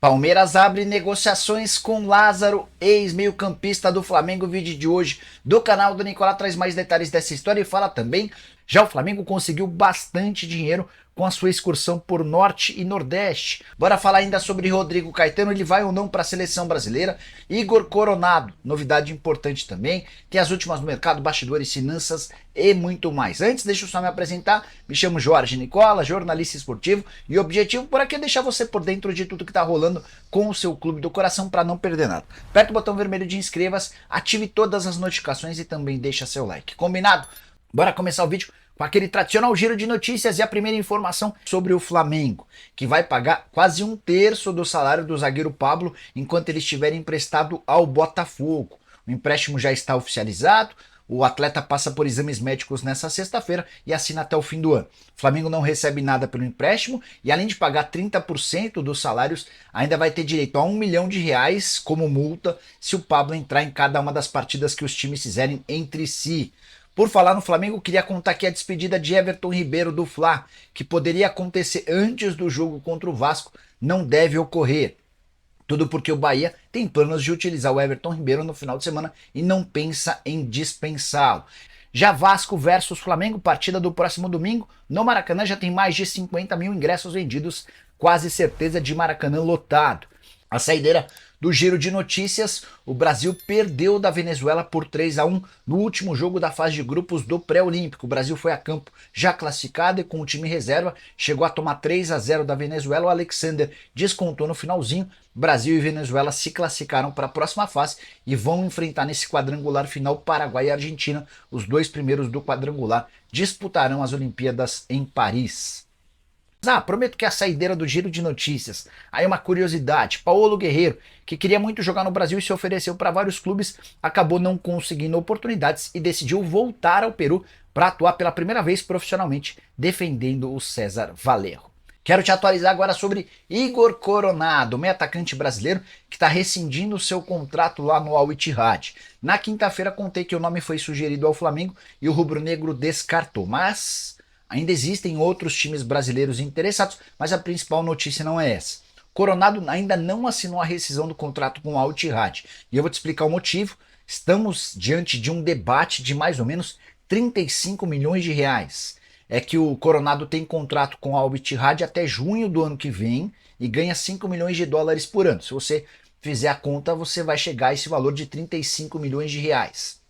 Palmeiras abre negociações com Lázaro, ex-meio-campista do Flamengo. O vídeo de hoje do canal do Nicolás traz mais detalhes dessa história e fala também, já o Flamengo conseguiu bastante dinheiro com a sua excursão por Norte e Nordeste. Bora falar ainda sobre Rodrigo Caetano, ele vai ou não para a seleção brasileira. Igor Coronado, novidade importante também. Tem as últimas no mercado, bastidores, finanças e muito mais. Antes, deixa eu só me apresentar. Me chamo Jorge Nicola, jornalista esportivo, e o objetivo por aqui é deixar você por dentro de tudo que está rolando com o seu clube do coração para não perder nada. Aperta o botão vermelho de inscreva-se, ative todas as notificações e também deixa seu like. Combinado? Bora começar o vídeo com aquele tradicional giro de notícias e a primeira informação sobre o Flamengo, que vai pagar quase um terço do salário do zagueiro Pablo enquanto ele estiver emprestado ao Botafogo. O empréstimo já está oficializado, o atleta passa por exames médicos nessa sexta-feira e assina até o fim do ano. O Flamengo não recebe nada pelo empréstimo e, além de pagar 30% dos salários, ainda vai ter direito a R$ 1 milhão como multa se o Pablo entrar em cada uma das partidas que os times fizerem entre si. Por falar no Flamengo, queria contar aqui a despedida de Everton Ribeiro do Fla, que poderia acontecer antes do jogo contra o Vasco, não deve ocorrer. Tudo porque o Bahia tem planos de utilizar o Everton Ribeiro no final de semana e não pensa em dispensá-lo. Já Vasco versus Flamengo, partida do próximo domingo, no Maracanã já tem mais de 50 mil ingressos vendidos, quase certeza de Maracanã lotado. A saideira do giro de notícias, o Brasil perdeu da Venezuela por 3-1 no último jogo da fase de grupos do pré-olímpico. O Brasil foi a campo já classificado e com o time reserva, chegou a tomar 3-0 da Venezuela. O Alexander descontou no finalzinho. Brasil e Venezuela se classificaram para a próxima fase e vão enfrentar nesse quadrangular final Paraguai e Argentina. Os dois primeiros do quadrangular disputarão as Olimpíadas em Paris. Prometo que é a saideira do giro de notícias. Aí uma curiosidade, Paulo Guerreiro, que queria muito jogar no Brasil e se ofereceu para vários clubes, acabou não conseguindo oportunidades e decidiu voltar ao Peru para atuar pela primeira vez profissionalmente, defendendo o César Vallejo. Quero te atualizar agora sobre Igor Coronado, meio atacante brasileiro que está rescindindo seu contrato lá no Al Ittihad. Na quinta-feira contei que o nome foi sugerido ao Flamengo e o rubro-negro descartou, mas ainda existem outros times brasileiros interessados, mas a principal notícia não é essa. Coronado ainda não assinou a rescisão do contrato com o Al Ittihad. E eu vou te explicar o motivo. Estamos diante de um debate de mais ou menos 35 milhões de reais. É que o Coronado tem contrato com o Al Ittihad até junho do ano que vem e ganha 5 milhões de dólares por ano. Se você fizer a conta, você vai chegar a esse valor de 35 milhões de reais.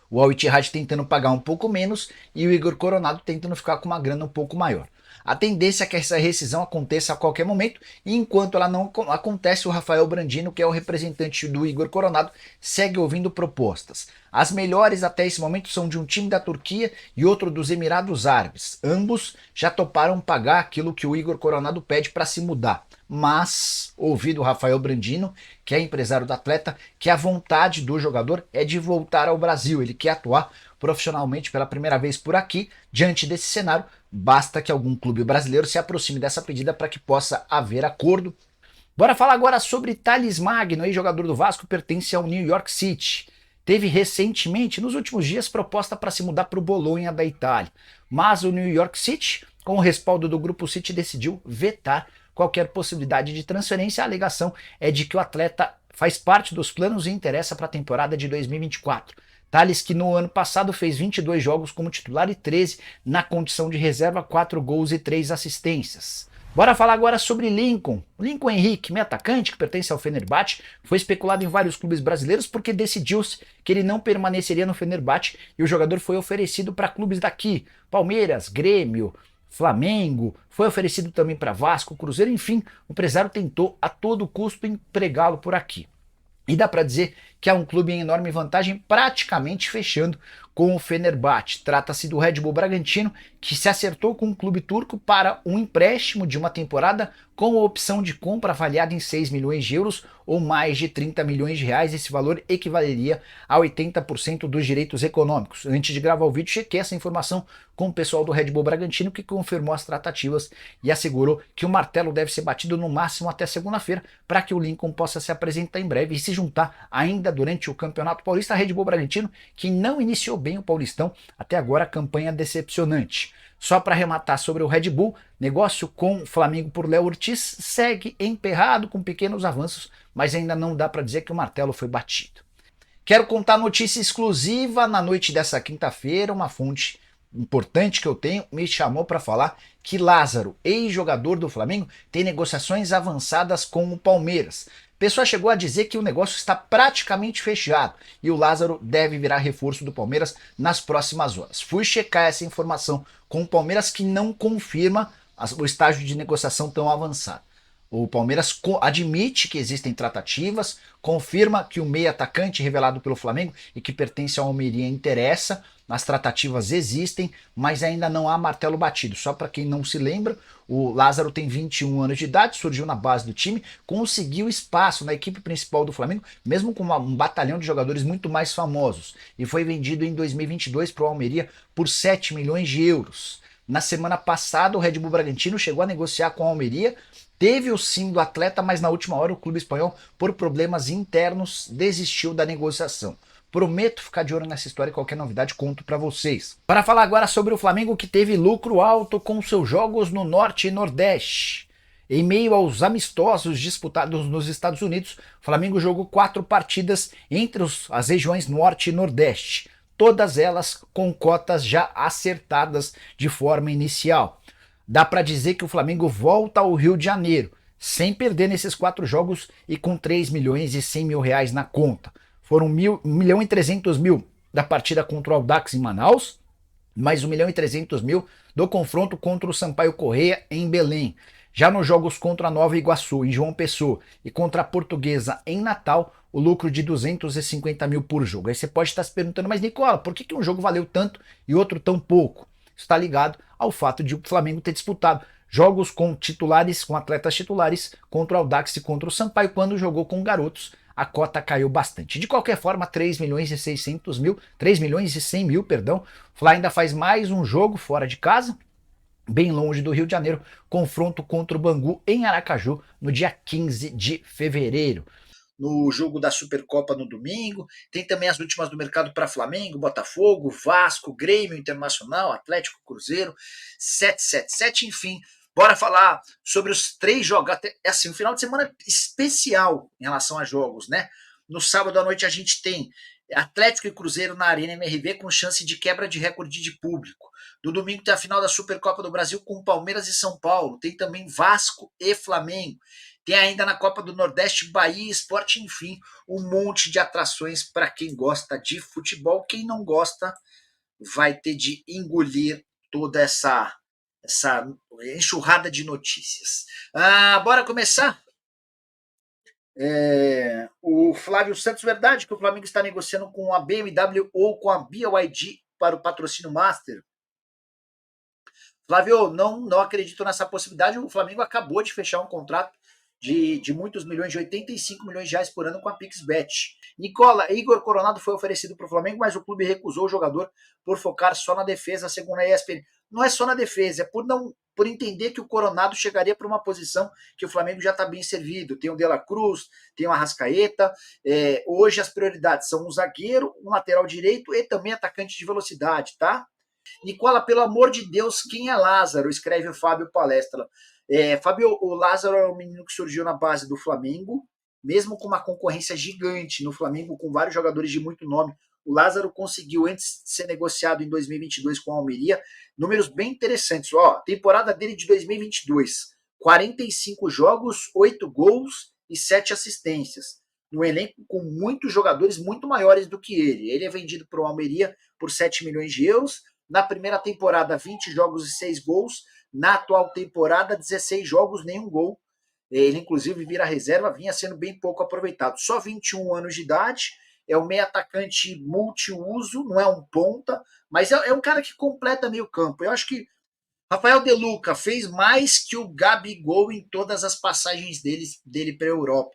O Al Ittihad tentando pagar um pouco menos e o Igor Coronado tentando ficar com uma grana um pouco maior. A tendência é que essa rescisão aconteça a qualquer momento e enquanto ela não acontece, o Rafael Brandino, que é o representante do Igor Coronado, segue ouvindo propostas. As melhores até esse momento são de um time da Turquia e outro dos Emirados Árabes. Ambos já toparam pagar aquilo que o Igor Coronado pede para se mudar. Mas, ouvi do Rafael Brandino, que é empresário do atleta, que a vontade do jogador é de voltar ao Brasil. Ele quer atuar profissionalmente pela primeira vez por aqui. Diante desse cenário, basta que algum clube brasileiro se aproxime dessa pedida para que possa haver acordo. Bora falar agora sobre Thales Magno, ex-jogador do Vasco, pertence ao New York City. Teve recentemente, nos últimos dias, proposta para se mudar para o Bolonha da Itália. Mas o New York City, com o respaldo do Grupo City, decidiu vetar qualquer possibilidade de transferência. A alegação é de que o atleta faz parte dos planos e interessa para a temporada de 2024. Thales, que no ano passado fez 22 jogos como titular e 13 na condição de reserva, 4 gols e 3 assistências. Bora falar agora sobre Lincoln. Lincoln Henrique, meio atacante que pertence ao Fenerbahçe, foi especulado em vários clubes brasileiros porque decidiu-se que ele não permaneceria no Fenerbahçe e o jogador foi oferecido para clubes daqui, Palmeiras, Grêmio, Flamengo, foi oferecido também para Vasco, Cruzeiro, enfim, o empresário tentou a todo custo empregá-lo por aqui. E dá para dizer que é um clube em enorme vantagem, praticamente fechando com o Fenerbahçe. Trata-se do Red Bull Bragantino, que se acertou com o clube turco para um empréstimo de uma temporada com a opção de compra avaliada em 6 milhões de euros ou mais de 30 milhões de reais. Esse valor equivaleria a 80% dos direitos econômicos. Antes de gravar o vídeo, chequei essa informação com o pessoal do Red Bull Bragantino, que confirmou as tratativas e assegurou que o martelo deve ser batido no máximo até segunda-feira para que o Lincoln possa se apresentar em breve e se juntar ainda durante o Campeonato Paulista. Red Bull Bragantino, que não iniciou bem o Paulistão, até agora a campanha decepcionante. Só para arrematar sobre o Red Bull, negócio com o Flamengo por Léo Ortiz segue emperrado com pequenos avanços, mas ainda não dá para dizer que o martelo foi batido. Quero contar notícia exclusiva na noite dessa quinta-feira. Uma fonte importante que eu tenho me chamou para falar que Lázaro, ex-jogador do Flamengo, tem negociações avançadas com o Palmeiras. A pessoa chegou a dizer que o negócio está praticamente fechado e o Lázaro deve virar reforço do Palmeiras nas próximas horas. Fui checar essa informação com o Palmeiras, que não confirma o estágio de negociação tão avançado. O Palmeiras admite que existem tratativas, confirma que o meia atacante revelado pelo Flamengo e que pertence ao Almeria interessa, as tratativas existem, mas ainda não há martelo batido. Só para quem não se lembra, o Lázaro tem 21 anos de idade, surgiu na base do time, conseguiu espaço na equipe principal do Flamengo, mesmo com um batalhão de jogadores muito mais famosos, e foi vendido em 2022 para o Almeria por 7 milhões de euros. Na semana passada, o Red Bull Bragantino chegou a negociar com a Almeria, teve o sim do atleta, mas na última hora o clube espanhol, por problemas internos, desistiu da negociação. Prometo ficar de olho nessa história e qualquer novidade conto para vocês. Para falar agora sobre o Flamengo, que teve lucro alto com seus jogos no Norte e Nordeste. Em meio aos amistosos disputados nos Estados Unidos, o Flamengo jogou 4 partidas entre as regiões Norte e Nordeste. Todas elas com cotas já acertadas de forma inicial. Dá para dizer que o Flamengo volta ao Rio de Janeiro, sem perder nesses 4 jogos e com 3 milhões e 100 mil reais na conta. Foram 1 milhão e 300 mil da partida contra o Audax em Manaus, mais 1 milhão e 300 mil do confronto contra o Sampaio Corrêa em Belém. Já nos jogos contra a Nova Iguaçu, em João Pessoa, e contra a Portuguesa em Natal, o lucro de 250 mil por jogo. Aí você pode estar se perguntando, mas Nicola, por que um jogo valeu tanto e outro tão pouco? Está ligado ao fato de o Flamengo ter disputado jogos com titulares, com atletas titulares, contra o Audax e contra o Sampaio. Quando jogou com garotos, a cota caiu bastante. De qualquer forma, 3 milhões e 600 mil, 3 milhões e 100 mil, perdão. O Fla ainda faz mais um jogo fora de casa, bem longe do Rio de Janeiro, confronto contra o Bangu em Aracaju no dia 15 de fevereiro. No jogo da Supercopa no domingo, tem também as últimas do mercado para Flamengo, Botafogo, Vasco, Grêmio Internacional, Atlético, Cruzeiro, 777, enfim. Bora falar sobre os 3 jogos, assim, um final de semana especial em relação a jogos, né? No sábado à noite a gente tem Atlético e Cruzeiro na Arena MRV com chance de quebra de recorde de público. No domingo tem a final da Supercopa do Brasil com Palmeiras e São Paulo. Tem também Vasco e Flamengo. Tem ainda na Copa do Nordeste, Bahia, Sport, enfim, um monte de atrações para quem gosta de futebol. Quem não gosta vai ter de engolir toda essa enxurrada de notícias. Bora começar? O Flávio Santos, verdade que o Flamengo está negociando com a BMW ou com a BYD para o patrocínio Master? Flávio, não acredito nessa possibilidade. O Flamengo acabou de fechar um contrato de muitos milhões, de 85 milhões de reais por ano com a PixBet. Nicola, Igor Coronado foi oferecido para o Flamengo, mas o clube recusou o jogador por focar só na defesa, segundo a ESPN. Não é só na defesa, é por entender que o Coronado chegaria para uma posição que o Flamengo já está bem servido. Tem o De La Cruz, tem o Arrascaeta. Hoje as prioridades são um zagueiro, um lateral direito e também atacante de velocidade, tá? Nicola, pelo amor de Deus, quem é Lázaro? Escreve o Fábio Palestra. Fábio, o Lázaro é um menino que surgiu na base do Flamengo, mesmo com uma concorrência gigante no Flamengo, com vários jogadores de muito nome. O Lázaro conseguiu, antes de ser negociado em 2022 com a Almeria, números bem interessantes. Temporada dele de 2022, 45 jogos, 8 gols e 7 assistências. No elenco com muitos jogadores muito maiores do que ele. Ele é vendido para o Almeria por 7 milhões de euros. Na primeira temporada, 20 jogos e 6 gols. Na atual temporada, 16 jogos, nenhum gol. Ele, inclusive, vira reserva, vinha sendo bem pouco aproveitado. Só 21 anos de idade, é um meio atacante multiuso, não é um ponta, mas é um cara que completa meio campo. Eu acho que Rafael De Luca fez mais que o Gabigol em todas as passagens dele para a Europa.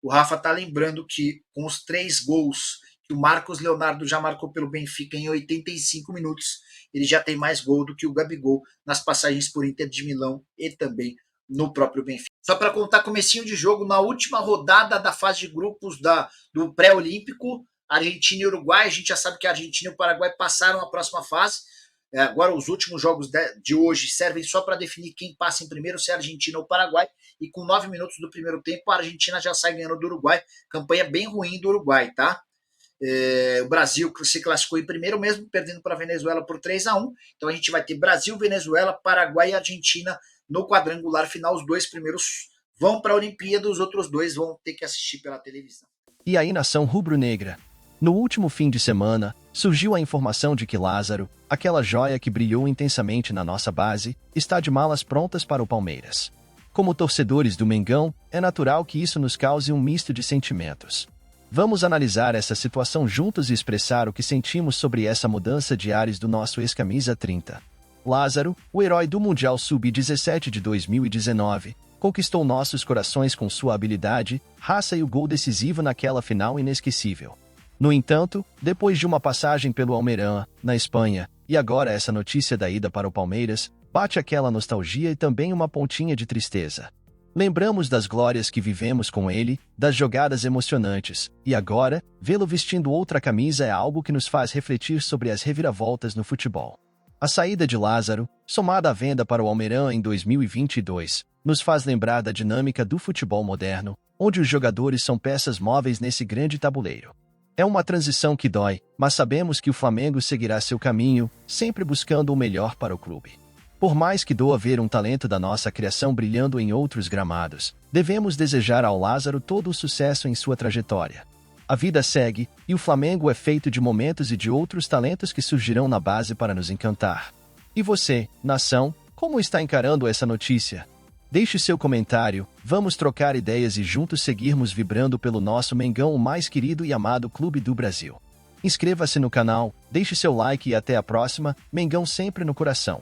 O Rafa tá lembrando que com os 3 gols que o Marcos Leonardo já marcou pelo Benfica em 85 minutos, ele já tem mais gol do que o Gabigol nas passagens por Inter de Milão e também no próprio Benfica. Só para contar comecinho de jogo, na última rodada da fase de grupos do pré-olímpico, Argentina e Uruguai, a gente já sabe que a Argentina e o Paraguai passaram a próxima fase. Agora os últimos jogos de hoje servem só para definir quem passa em primeiro, se é Argentina ou Paraguai, e com 9 minutos do primeiro tempo a Argentina já sai ganhando do Uruguai, campanha bem ruim do Uruguai, tá? O Brasil se classificou em primeiro, mesmo perdendo para a Venezuela por 3-1. Então a gente vai ter Brasil, Venezuela, Paraguai e Argentina no quadrangular final. Os 2 primeiros vão para a Olimpíada, os outros 2 vão ter que assistir pela televisão. E aí, nação rubro-negra? No último fim de semana, surgiu a informação de que Lázaro, aquela joia que brilhou intensamente na nossa base, está de malas prontas para o Palmeiras. Como torcedores do Mengão, é natural que isso nos cause um misto de sentimentos. Vamos analisar essa situação juntos e expressar o que sentimos sobre essa mudança de ares do nosso ex-camisa 30. Lázaro, o herói do Mundial Sub-17 de 2019, conquistou nossos corações com sua habilidade, raça e o gol decisivo naquela final inesquecível. No entanto, depois de uma passagem pelo Almería, na Espanha, e agora essa notícia da ida para o Palmeiras, bate aquela nostalgia e também uma pontinha de tristeza. Lembramos das glórias que vivemos com ele, das jogadas emocionantes, e agora, vê-lo vestindo outra camisa é algo que nos faz refletir sobre as reviravoltas no futebol. A saída de Lázaro, somada à venda para o Almería em 2022, nos faz lembrar da dinâmica do futebol moderno, onde os jogadores são peças móveis nesse grande tabuleiro. É uma transição que dói, mas sabemos que o Flamengo seguirá seu caminho, sempre buscando o melhor para o clube. Por mais que doa ver um talento da nossa criação brilhando em outros gramados, devemos desejar ao Lázaro todo o sucesso em sua trajetória. A vida segue, e o Flamengo é feito de momentos e de outros talentos que surgirão na base para nos encantar. E você, nação, como está encarando essa notícia? Deixe seu comentário, vamos trocar ideias e juntos seguirmos vibrando pelo nosso Mengão, o mais querido e amado clube do Brasil. Inscreva-se no canal, deixe seu like e até a próxima, Mengão sempre no coração.